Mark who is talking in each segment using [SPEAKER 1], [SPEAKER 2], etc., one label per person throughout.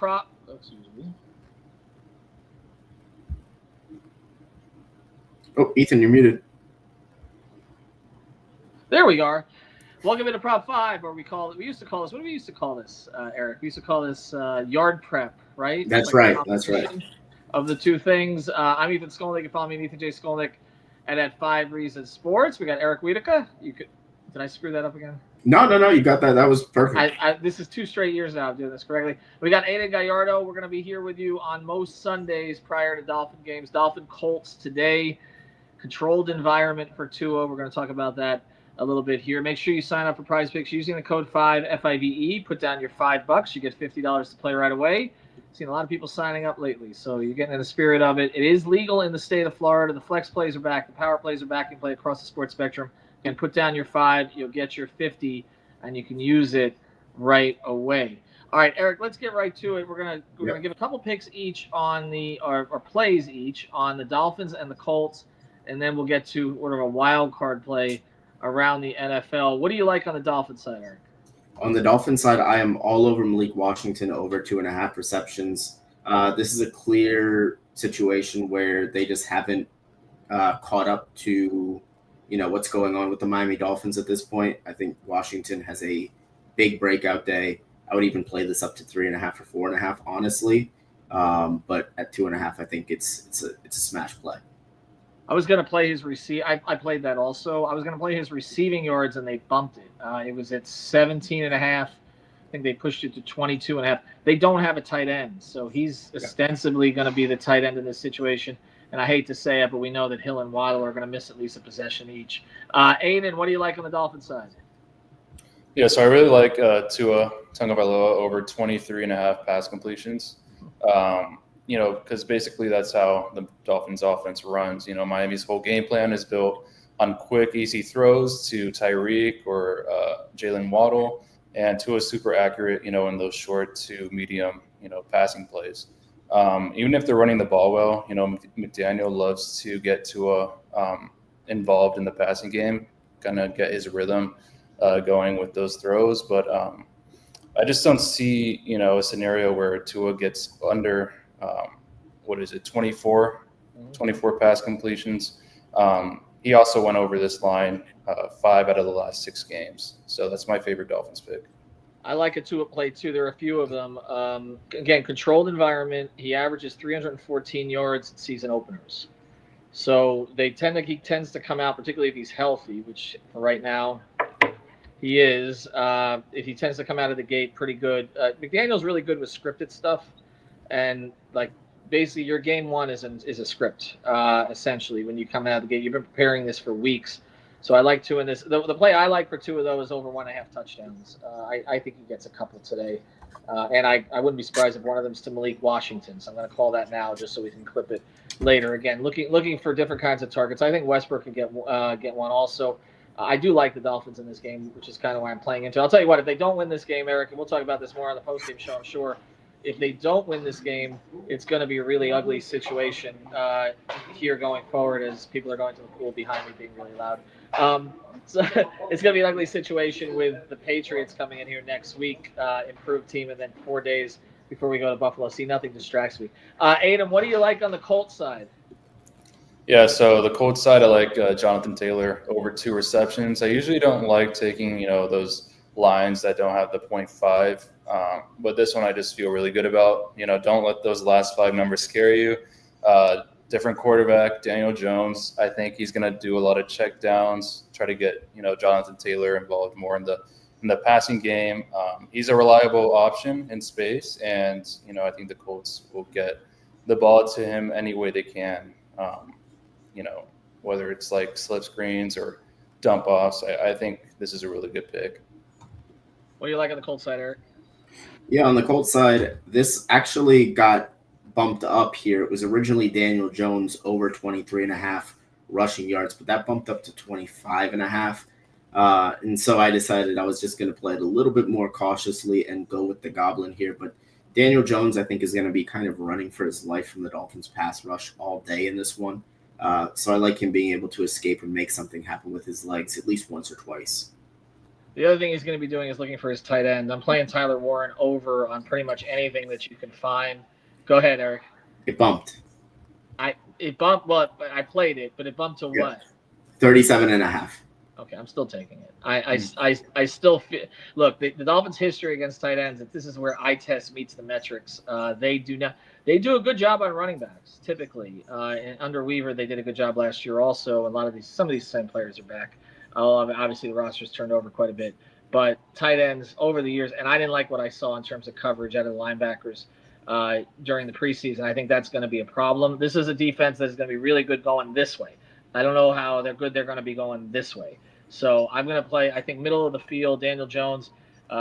[SPEAKER 1] prop. Excuse me.
[SPEAKER 2] Oh, Ethan, you're muted.
[SPEAKER 1] There we are. Welcome into Prop 5, or we used to call this, what do we used to call this, Eric? We used to call this yard prep, right? It's
[SPEAKER 2] That's
[SPEAKER 1] like a
[SPEAKER 2] right. That's right.
[SPEAKER 1] combination of the two things. I'm Ethan Skolnick. You can follow me at Ethan J. Skolnick. And at 5 Reasons Sports, we got Eric Wiedeke. Did I screw that up again?
[SPEAKER 2] No. You got that. That was perfect.
[SPEAKER 1] This is 2 straight years now I'm doing this correctly. We got Aiden Gallardo. We're going to be here with you on most Sundays prior to Dolphin games. Dolphin Colts today. Controlled environment for Tua. We're going to talk about that a little bit here. Make sure you sign up for Prize Picks using the code 5FIVE. Put down your $5. You get $50 to play right away. Seen a lot of people signing up lately, so you're getting in the spirit of it. It is legal in the state of Florida. The flex plays are back. The power plays are back. You can play across the sports spectrum. You can put down your 5. You'll get your 50, and you can use it right away. All right, Eric, let's get right to it. We're gonna give a couple picks each on or plays each on the Dolphins and the Colts, and then we'll get to sort of a wild card play around the NFL. What do you like on the Dolphins side, Eric?
[SPEAKER 2] On the Dolphins side, I am all over Malik Washington over 2.5 receptions. This is a clear situation where they just haven't caught up to, what's going on with the Miami Dolphins at this point. I think Washington has a big breakout day. I would even play this up to 3.5 or 4.5, honestly. But at 2.5, I think it's a smash play.
[SPEAKER 1] I was going to play his I played that also. I was going to play his receiving yards, and they bumped it. It was at 17.5. I think they pushed it to 22.5. They don't have a tight end, so he's ostensibly going to be the tight end in this situation. And I hate to say it, but we know that Hill and Waddle are going to miss at least a possession each. Aiden, what do you like on the Dolphins side?
[SPEAKER 3] Yeah, so I really like Tua Tagovailoa over 23.5 pass completions. Because basically that's how the Dolphins offense runs. Miami's whole game plan is built on quick, easy throws to Tyreek or Jalen Waddle, and Tua's super accurate, in those short to medium, passing plays. Even if they're running the ball well, McDaniel loves to get Tua involved in the passing game, kind of get his rhythm going with those throws. But I just don't see, a scenario where Tua gets under 24 pass completions. He also went over this line 5 out of the last 6 games. So that's my favorite Dolphins pick.
[SPEAKER 1] I like a Tua play too. There are a few of them. Again, controlled environment. He averages 314 yards at season openers. So he tends to come out, particularly if he's healthy, which for right now he is. If he tends to come out of the gate pretty good. McDaniel's really good with scripted stuff. And basically your game one is a script, essentially, when you come out of the gate. You've been preparing this for weeks. So I like Tua in this. The play I like for Tua, though, is over 1.5 touchdowns. I think he gets a couple today. And I wouldn't be surprised if one of them is to Malik Washington. So I'm going to call that now just so we can clip it later. Again, looking for different kinds of targets. I think Westbrook can get one also. I do like the Dolphins in this game, which is kind of why I'm playing into. I'll tell you what, if they don't win this game, Eric, and we'll talk about this more on the postgame show, I'm sure. If they don't win this game, it's going to be a really ugly situation here going forward, as people are going to the pool behind me being really loud. So it's going to be an ugly situation with the Patriots coming in here next week, improved team, and then 4 days before we go to Buffalo. See, nothing distracts me. Adam, what do you like on the Colts side?
[SPEAKER 3] Yeah, so the Colts side, I like Jonathan Taylor over 2 receptions. I usually don't like taking, those lines that don't have the 0.5. But this one I just feel really good about. Don't let those last 5 numbers scare you. Different quarterback, Daniel Jones. I think he's going to do a lot of check downs, try to get, Jonathan Taylor involved more in the passing game. He's a reliable option in space, and, I think the Colts will get the ball to him any way they can, whether it's like slip screens or dump offs. I think this is a really good pick.
[SPEAKER 1] What do you like on the Colts side, Eric?
[SPEAKER 2] Yeah, on the Colts side, this actually got bumped up here. It was originally Daniel Jones over 23.5 rushing yards, but that bumped up to 25.5. And so I decided I was just going to play it a little bit more cautiously and go with the Goblin here. But Daniel Jones, I think, is going to be kind of running for his life from the Dolphins pass rush all day in this one. So I like him being able to escape and make something happen with his legs at least once or twice.
[SPEAKER 1] The other thing he's going to be doing is looking for his tight end. I'm playing Tyler Warren over on pretty much anything that you can find. Go ahead, Eric.
[SPEAKER 2] It bumped.
[SPEAKER 1] It bumped. Well, I played it, but it bumped to what?
[SPEAKER 2] 37.5.
[SPEAKER 1] Okay, I'm still taking it. I still feel. Look, the Dolphins' history against tight ends. This is where eye test meets the metrics. They do a good job on running backs typically. And under Weaver, they did a good job last year also. Some of these same players are back. Obviously, the roster's turned over quite a bit. But tight ends over the years, and I didn't like what I saw in terms of coverage out of the linebackers during the preseason. I think that's going to be a problem. This is a defense that's going to be really good going this way. I don't know how they're going to be going this way. So I'm going to play, I think, middle of the field, Daniel Jones,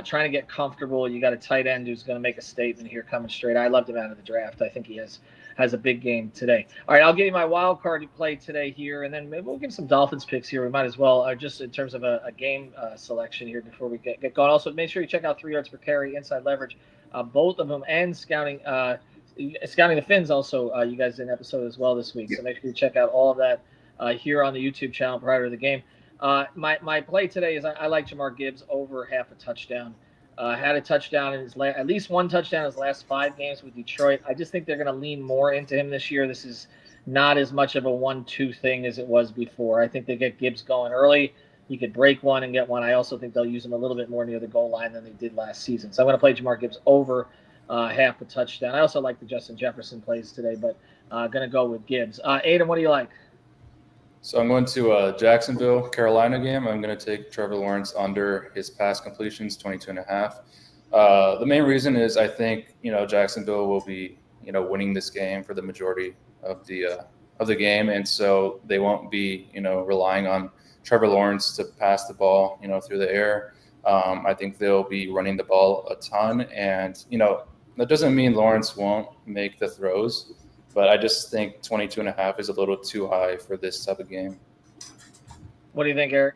[SPEAKER 1] trying to get comfortable. You got a tight end who's going to make a statement here coming straight. I loved him out of the draft. I think he has a big game today. All right, I'll give you my wild card to play today here, and then maybe we'll give some Dolphins picks here. We might as well, just in terms of a game selection here before we get going. Also, make sure you check out 3 yards per carry, inside leverage, both of them, and scouting the Fins also. You guys did an episode as well this week, so make sure you check out all of that here on the YouTube channel prior to the game. My play today is I like Jamar Gibbs over half a touchdown. Had a touchdown in at least one touchdown in his last 5 games with Detroit. I just think they're going to lean more into him this year. This is not as much of a 1-2 thing as it was before. I think they get Gibbs going early. He could break one and get one. I also think they'll use him a little bit more near the goal line than they did last season. So I'm going to play Jamar Gibbs over half a touchdown. I also like the Justin Jefferson plays today, but going to go with Gibbs. Adam, what do you like?
[SPEAKER 3] So I'm going to Jacksonville, Carolina game. I'm going to take Trevor Lawrence under his pass completions, 22.5. The main reason is I think, Jacksonville will be, winning this game for the majority of the game. And so they won't be, relying on Trevor Lawrence to pass the ball, through the air. I think they'll be running the ball a ton. And, that doesn't mean Lawrence won't make the throws. But I just think 22.5 is a little too high for this type of game.
[SPEAKER 1] What do you think, Eric?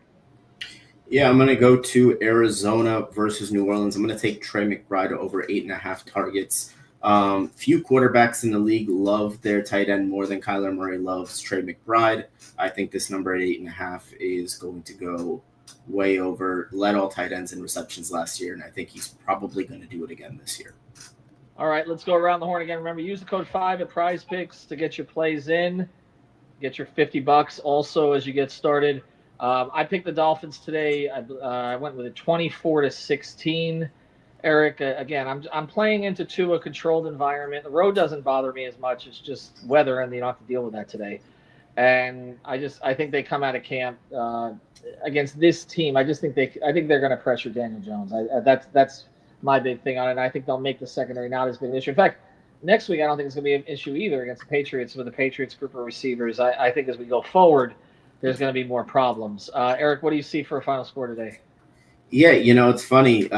[SPEAKER 2] Yeah, I'm going to go to Arizona versus New Orleans. I'm going to take Trey McBride over 8.5 targets. Few quarterbacks in the league love their tight end more than Kyler Murray loves Trey McBride. I think this number at 8.5 is going to go way over. Led all tight ends in receptions last year, and I think he's probably going to do it again this year.
[SPEAKER 1] All right, let's go around the horn again. Remember, use the code 5 at Prize Picks to get your plays in. Get your $50 also as you get started. I picked the Dolphins today. I went with a 24-16. Eric, again, I'm playing into a controlled environment. The road doesn't bother me as much. It's just weather, and you don't have to deal with that today. And I think they come out of camp against this team. I think they're going to pressure Daniel Jones. That's my big thing on it. And I think they'll make the secondary not as big an issue. In fact, next week I don't think it's going to be an issue either against the Patriots with the Patriots group of receivers. I think as we go forward, there's going to be more problems. Eric, what do you see for a final score today?
[SPEAKER 2] Yeah, it's funny.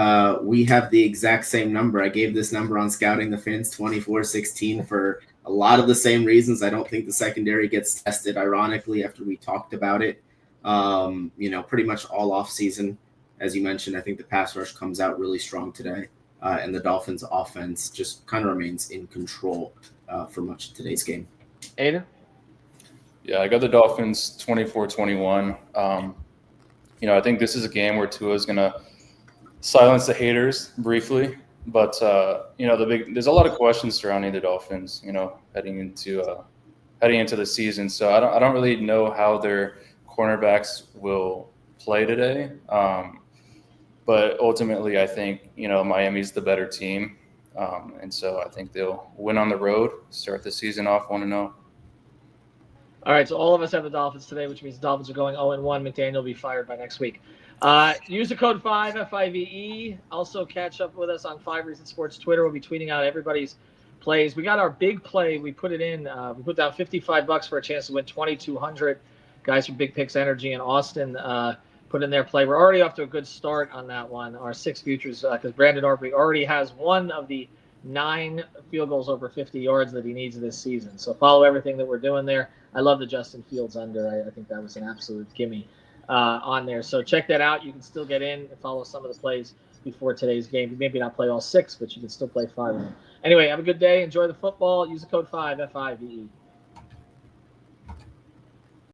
[SPEAKER 2] We have the exact same number. I gave this number on Scouting the Fins, 24-16, for a lot of the same reasons. I don't think the secondary gets tested, ironically, after we talked about it, pretty much all off season. As you mentioned, I think the pass rush comes out really strong today, and the Dolphins' offense just kind of remains in control for much of today's game.
[SPEAKER 1] Aiden?
[SPEAKER 3] Yeah, I got the Dolphins 24-21. I think this is a game where Tua is going to silence the haters briefly, but there's a lot of questions surrounding the Dolphins, heading into the season. So I don't really know how their cornerbacks will play today. But ultimately, I think, Miami's the better team. And so I think they'll win on the road, start the season off 1-0.
[SPEAKER 1] All right, so all of us have the Dolphins today, which means the Dolphins are going 0-1. McDaniel will be fired by next week. Use the code 5, F-I-V-E. Also catch up with us on 5 Reasons Sports Twitter. We'll be tweeting out everybody's plays. We got our big play. We put it in. We put down $55 for a chance to win $2,200. Guys from Big Picks Energy in Austin put in their play. We're already off to a good start on that one. Our 6 futures, because Brandon Orby already has one of the 9 field goals over 50 yards that he needs this season. So follow everything that we're doing there. I love the Justin Fields under. I think that was an absolute gimme on there. So check that out. You can still get in and follow some of the plays before today's game. You maybe not play all 6, but you can still play 5 of them. Anyway, have a good day. Enjoy the football. Use the code 5, F-I-V-E.